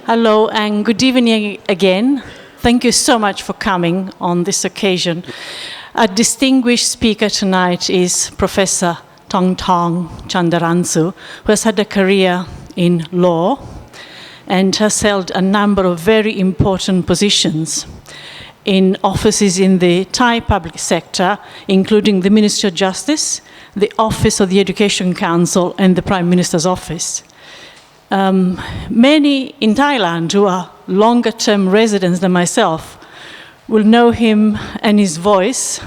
Hello and good evening again. Thank you so much for coming on this occasion. A distinguished speaker tonight is Professor Tong Tong Chandaransu, who has had a career in law and has held a number of very important positions in offices in the Thai public sector, including the Ministry of Justice, the Office of the Education Council, and the Prime Minister's Office. Many in Thailand who are longer-term residents than myself will know him and his voice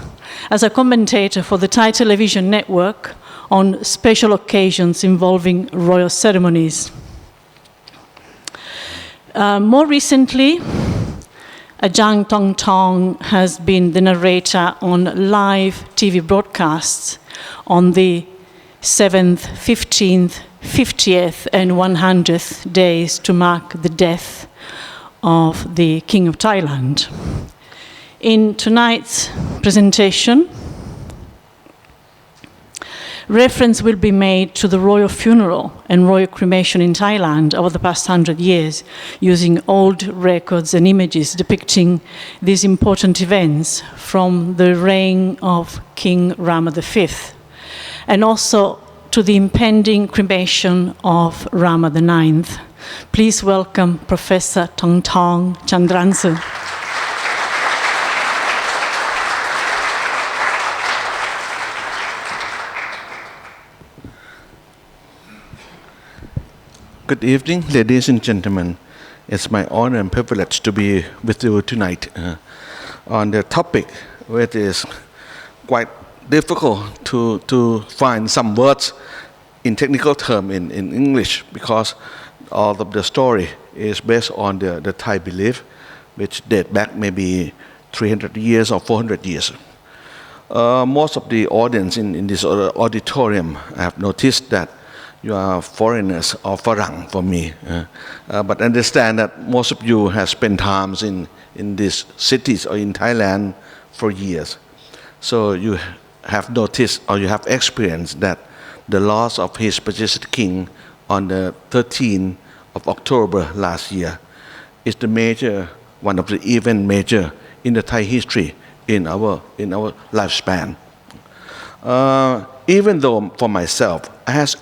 as a commentator for the Thai television network on special occasions involving royal ceremonies. More recently, Ajahn Tong Tong has been the narrator on live TV broadcasts on the 7th, 15th, 50th and 100th days to mark the death of the King of Thailand. In tonight's presentation, reference will be made to the royal funeral and royal cremation in Thailand over the past 100 years, using old records and images depicting these important events from the reign of King Rama V, and also to the impending cremation of Rama IX. Please welcome Professor Tong Tong Chandaransu. Good evening, ladies and gentlemen. It's my honor and privilege to be with you tonight on the topic which is quite difficult to find some words in technical term in English, because all of the story is based on the Thai belief, which date back maybe 300 years or 400 years. Most of the audience in this auditorium, I have noticed that you are foreigners or Farang for me, but understand that most of you have spent times in these cities or in Thailand for years. So you have noticed or you have experienced that the loss of His Majesty King on the 13th of October last year is the one of the event major in the Thai history in our lifespan. Even though for myself, I have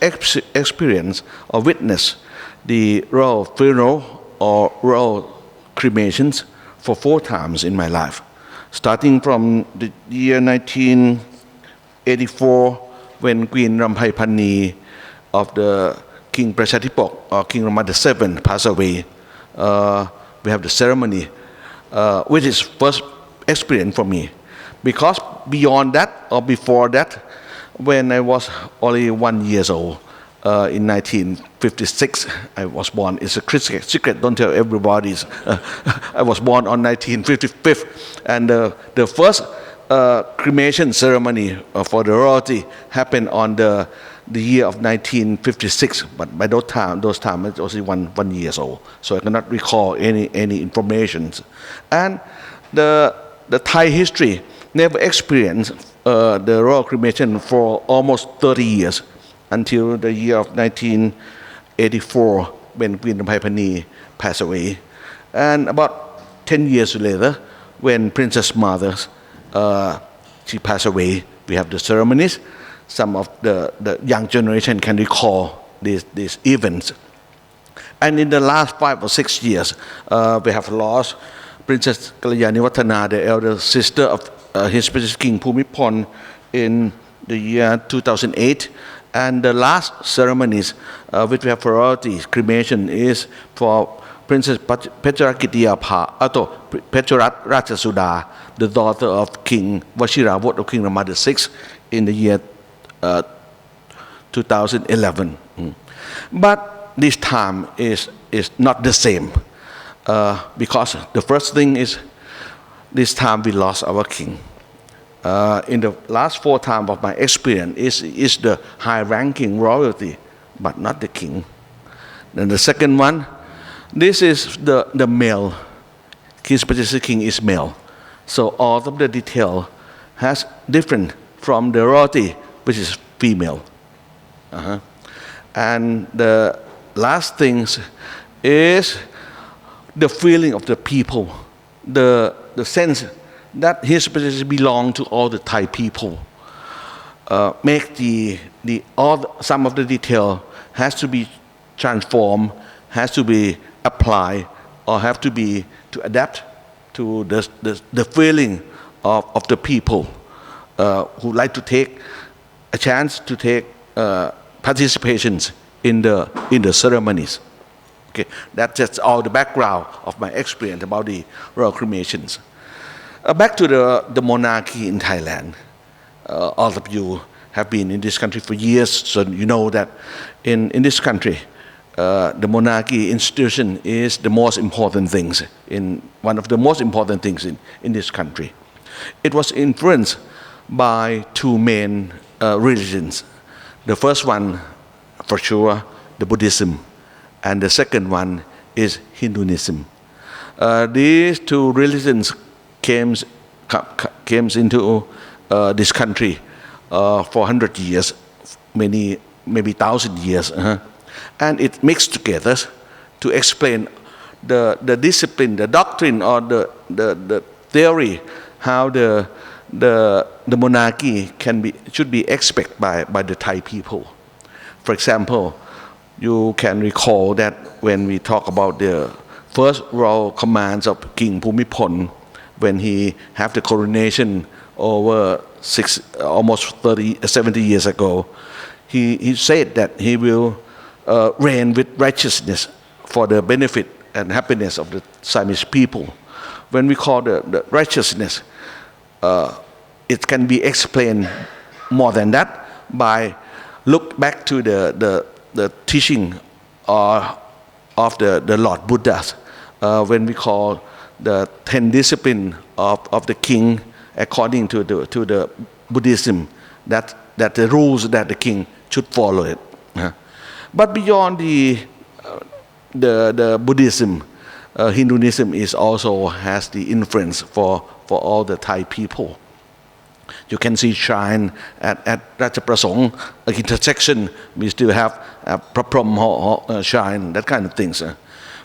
experienced or witnessed the royal funeral or royal cremations for 4 times in my life, starting from the year 1984 when Queen Ramphai of the King Prachatipok or King Rama VII passed away. We have the ceremony, which is first experience for me, because beyond that or before that, when I was only 1 year old, in 1956, I was born. It's a secret, don't tell everybody. I was born on 1955, and the first cremation ceremony for the royalty happened on the year of 1956. But by those time it was only one year old, so I cannot recall any information. And the Thai history never experienced the royal cremation for almost 30 years, until the year of 1984 when Queen Ramphai passed away. And about 10 years later, when Princess Mother she passed away, we have the ceremonies. Some of the young generation can recall these events. And in the last 5 or 6 years, we have lost Princess Kalyaniwattana, the elder sister of His Majesty King Bhumibol, in the year 2008. And the last ceremonies which we have for royalty cremation is for Princess Pecharat Rajasuda, the daughter of King Vashiravot of King Rama VI, in the year 2011. But this time is not the same, because the first thing is this time we lost our king. In the last 4 times of my experience is the high-ranking royalty, but not the king. Then the second one, this is the male. His Majesty King is male, so all of the detail has different from the royalty, which is female. And the last thing is the feeling of the people, the sense that his spirituality belong to all the Thai people. Make some of the detail has to be transformed, has to be applied, or have to be to adapt to the feeling of the people who like to take a chance to take participations in the ceremonies. Okay, that's just all the background of my experience about the royal cremations. Back to the monarchy in Thailand. All of you have been in this country for years, so you know that in this country, the monarchy institution is the most important things, one of the most important things in this country. It was influenced by two main religions. The first one, for sure, the Buddhism, and the second one is Hinduism. These two religions came into this country for 100 years, maybe 1,000 years, and it mixed together to explain the discipline, the doctrine, or the theory how the monarchy should be expected by the Thai people. For example, you can recall that when we talk about the first royal commands of King Bhumibol, when he had the coronation over almost 70 years ago, he said that he will reign with righteousness for the benefit and happiness of the Siamese people. When we call the righteousness, it can be explained more than that by look back to the teaching of the Lord Buddha, when we call the 10 discipline of the king according to the Buddhism, that the rules that the king should follow it. But beyond the Buddhism, Hinduism also has the influence for all the Thai people. You can see shrine at Ratchaprasong intersection. We still have Praprom shrine, that kind of things.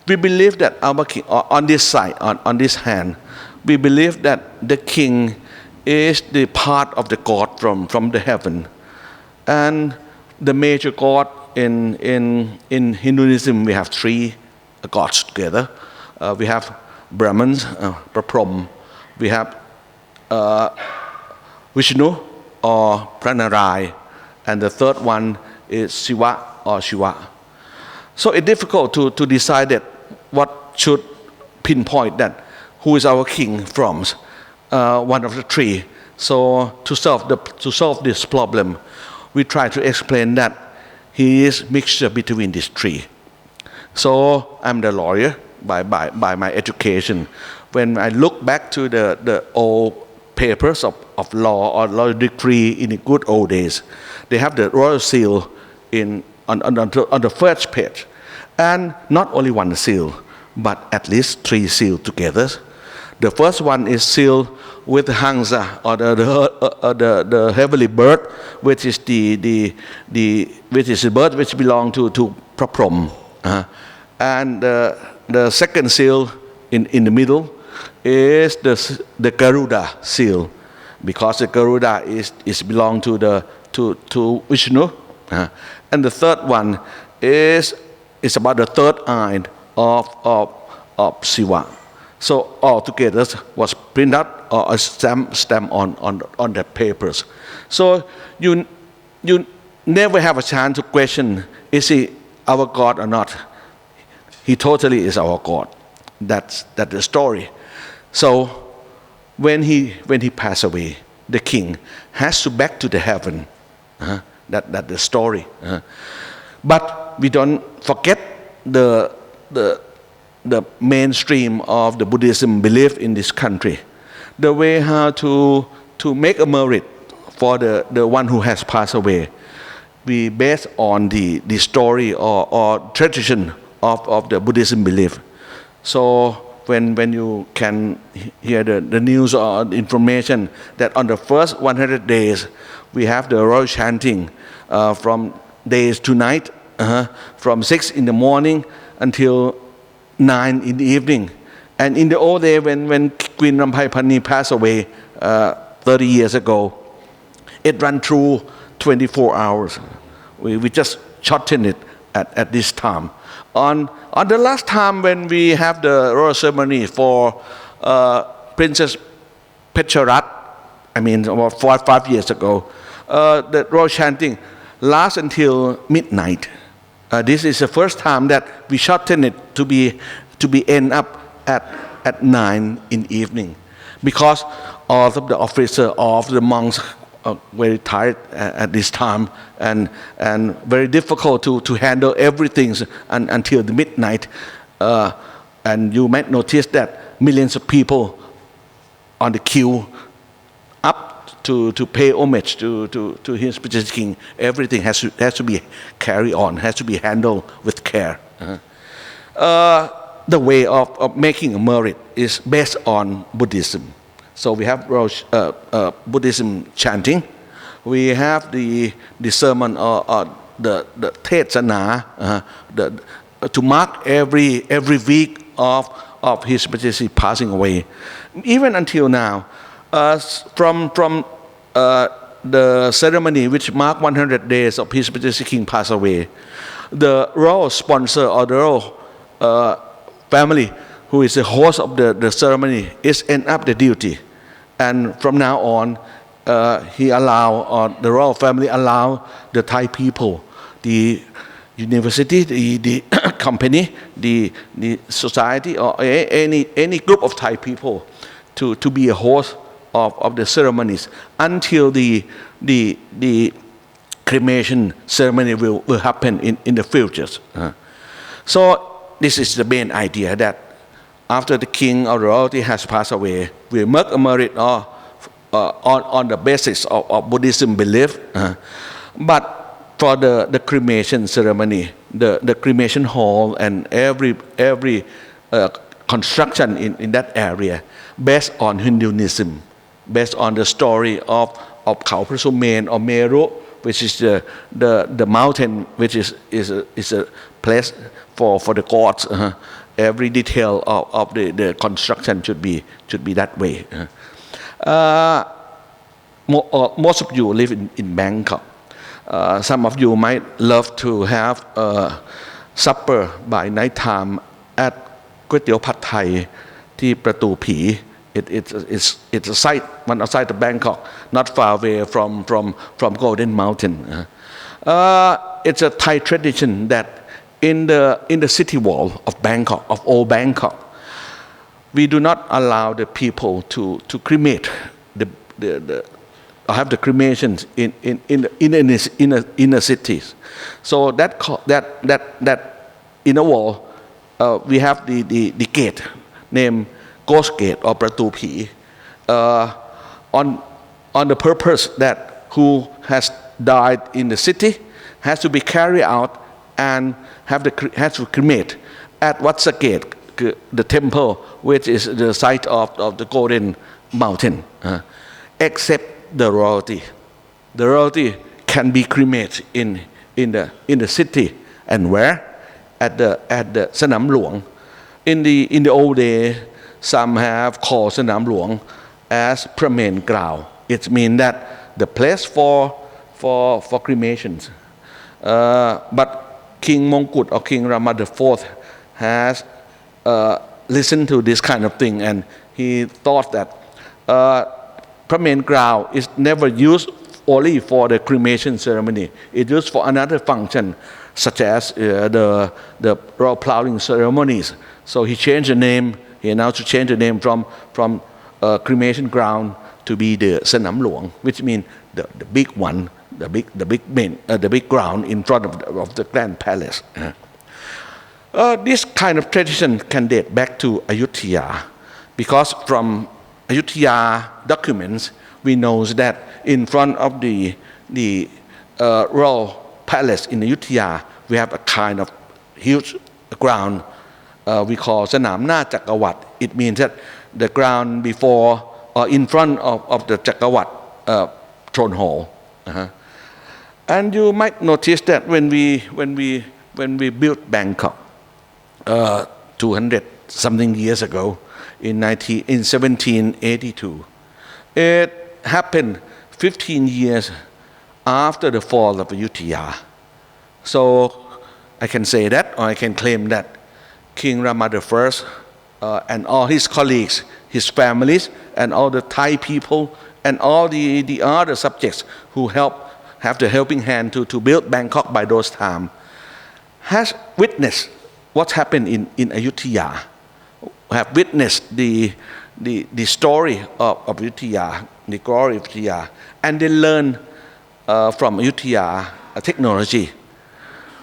We believe that our king, on this side, on this hand, we believe that the king is the part of the God from the heaven, and the major god in Hinduism, we have three gods together. We have Brahmans, Praprom. We have Vishnu or Pranarai, and the third one is Shiva or Shiva. So it's difficult to decide that what should pinpoint that who is our king from one of the three. So to solve this problem, we try to explain that he is mixture between these three. So I'm the lawyer by my education. When I look back to the old papers of law or law decree in the good old days, they have the royal seal on the first page, and not only one seal, but at least three seals together. The first one is sealed with the Hangsa, or the heavenly bird, which is the bird which belongs to Praprom, and the second seal in the middle is the Garuda seal, because the Garuda is belong to Vishnu, and the third one is about the third eye of Shiva. So all together was printed out or stamped on the papers. So you never have a chance to question, is he our God or not? He totally is our God. That's the story. So when he passed away, the king has to back to the heaven. That the story. But we don't forget the mainstream of the Buddhism belief in this country. The way how to make a merit for the one who has passed away. We base on the story or tradition of the Buddhism belief. So when you can hear the news or information that on the first 100 days we have the royal chanting from days to night, from 6 in the morning until 9 in the evening. And in the old day, when Queen Rampai Pani passed away 30 years ago, it ran through 24 hours. We just shortened it at this time. On the last time when we have the royal ceremony for Princess Pecharat, I mean about 5 years ago, the royal chanting lasts until midnight. This is the first time that we shortened it to be end up at 9 in the evening, because all of the officers, all of the monks are very tired at this time, and very difficult to handle everything until the midnight. And you might notice that millions of people on the queue up to pay homage to His Majesty King. Everything has to be carried on, has to be handled with care. The way of making a merit is based on Buddhism. So we have Buddhism chanting. We have the sermon or the Tetsana to mark every week of His Majesty passing away. Even until now, from the ceremony which marked 100 days of His Majesty King pass away, the royal sponsor or the royal family who is the host of the ceremony is end up the duty. And from now on, the royal family allow the Thai people, the university, the company, the society, or any group of Thai people to be a host of the ceremonies until the cremation ceremony will happen in the future. So this is the main idea, that after the king or royalty has passed away, we make a merit on the basis of Buddhism belief. But for the cremation ceremony, the cremation hall and every construction in that area based on Hinduism, based on the story of Khao Prasumen or Meru, which is the mountain which is a place for the gods. Every detail of the construction should be that way. Most of you live in Bangkok. Some of you might love to have supper by night time at ก๋วยเตี๋ยวผัดไทยที่ประตูผี It's a site one outside of Bangkok, not far away from Golden Mountain. It's a Thai tradition that in the city wall of Bangkok, of old Bangkok, we do not allow the people to cremate have the cremations in inner cities. So that inner wall, we have the gate named Ghost Gate or ประตูผี on the purpose that who has died in the city has to be carried out and has to cremate at Watsagate, the temple, which is the site of the Golden Mountain, except the royalty. The royalty can be cremated in the city, and where at the Sanam Luang. In the old days, some have called Sanam Luang as Pramen Grao. It means that the place for cremations. But King Mongkut or King Rama IV has listened to this kind of thing, and he thought that Pramen Grao is never used only for the cremation ceremony. It's used for another function, such as the royal plowing ceremonies. So he changed the name. He announced to change the name from cremation ground to be the Sanam Luang, which means the big one, the big ground in front of the grand palace. This kind of tradition can date back to Ayutthaya, because from Ayutthaya documents we know that in front of the royal palace in Ayutthaya we have a kind of huge ground we call Sanam Na Chakawat. It means that the ground before or in front of the Chakawat throne hall. And you might notice that when we built Bangkok, 200 something years ago in 1782. It happened 15 years after the fall of Ayutthaya. So I can say that, or I can claim that King Rama I and all his colleagues, his families, and all the Thai people, and all the other subjects who have the helping hand to build Bangkok by those times, has witnessed what happened in Ayutthaya, have witnessed the story of Ayutthaya, the glory of Ayutthaya, and they learn from Ayutthaya technology.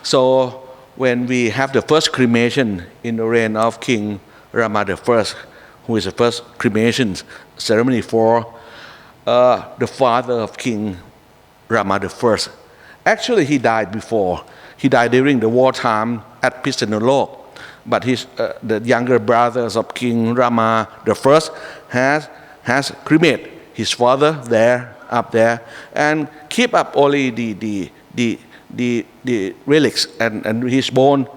So when we have the first cremation in the reign of King Rama I, who is the first cremation ceremony for the father of King Rama I. Actually, he died before. He died during the wartime at Pisanulok. But the younger brothers of King Rama I has cremated his father up there, and keep up only the relics and his bone,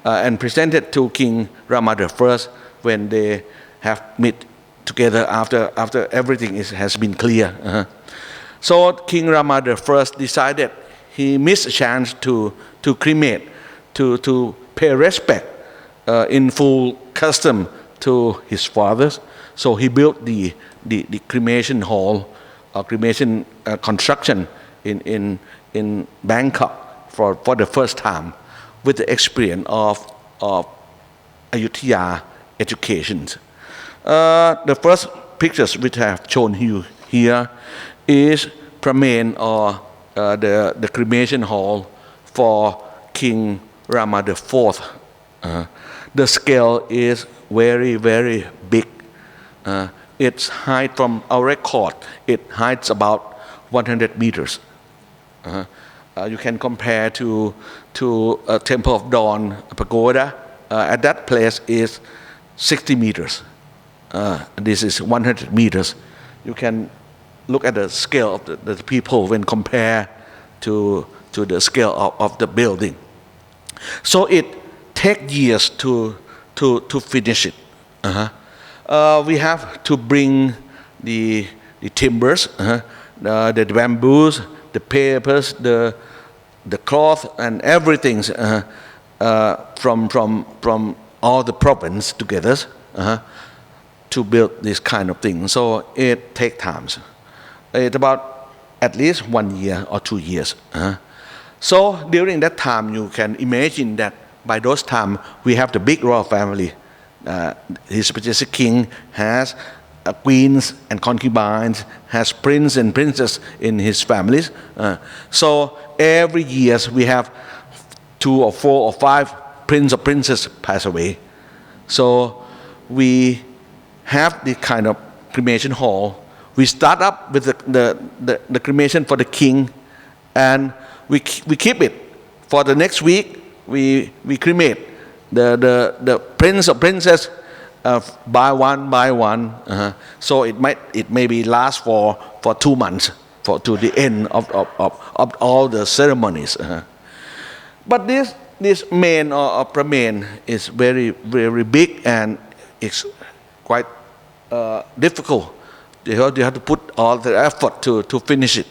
and presented to King Rama I when they have met together after everything has been clear. So King Rama I decided he missed a chance to cremate, to pay respect in full custom to his fathers. So he built the cremation hall, cremation construction in Bangkok for the first time, with the experience of Ayutthaya education. The first pictures which I have shown you here is Pramen, or the cremation hall for King Rama IV. The scale is very, very big. Its height from our record, it heights about 100 meters. You can compare to Temple of Dawn pagoda. At that place is 60 meters. This is 100 meters. You can look at the scale of the people when compared to the scale of the building. So it takes years to finish it. We have to bring the timbers, the bamboos, the papers, the cloth, and everything from all the province together to build this kind of thing. So it takes time. It's about at least 1 year or 2 years. So during that time, you can imagine that by those time we have the big royal family. His Majesty King has queens and concubines, has prince and princess in his families. So every year we have 2 or 4 or 5 prince or princess pass away. So we have this kind of cremation hall. We start up with the cremation for the king, and we keep it. For the next week, we cremate the prince or princess by one. So it maybe last for 2 months to the end of all the ceremonies. But this main or pramen is very, very big, and it's quite difficult. You have to put all the effort to finish it.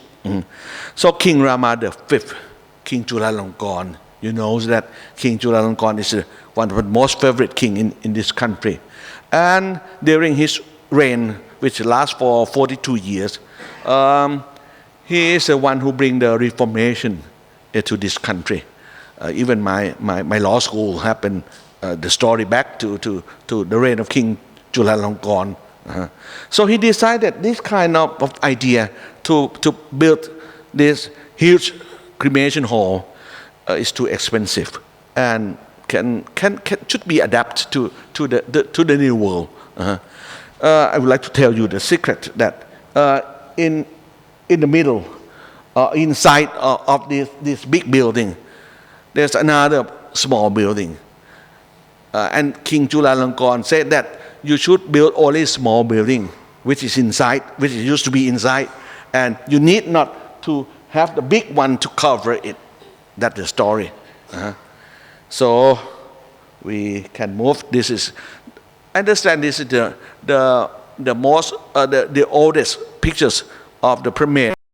So King Rama V, King Chulalongkorn, you know that King Chulalongkorn is one of the most favorite king in this country. And during his reign, which lasts for 42 years, he is the one who bring the reformation to this country. Even my law school happened, the story back to the reign of King Chulalongkorn. So he decided this kind of idea to build this huge cremation hall is too expensive and should be adapted to the new world. I would like to tell you the secret that in the middle, inside of this big building, there's another small building, and King Chulalongkorn said that you should build only small building, which is inside, which used to be inside, and you need not to have the big one to cover it. That's the story. So we can move. This is, I understand this is the most the oldest pictures of the premier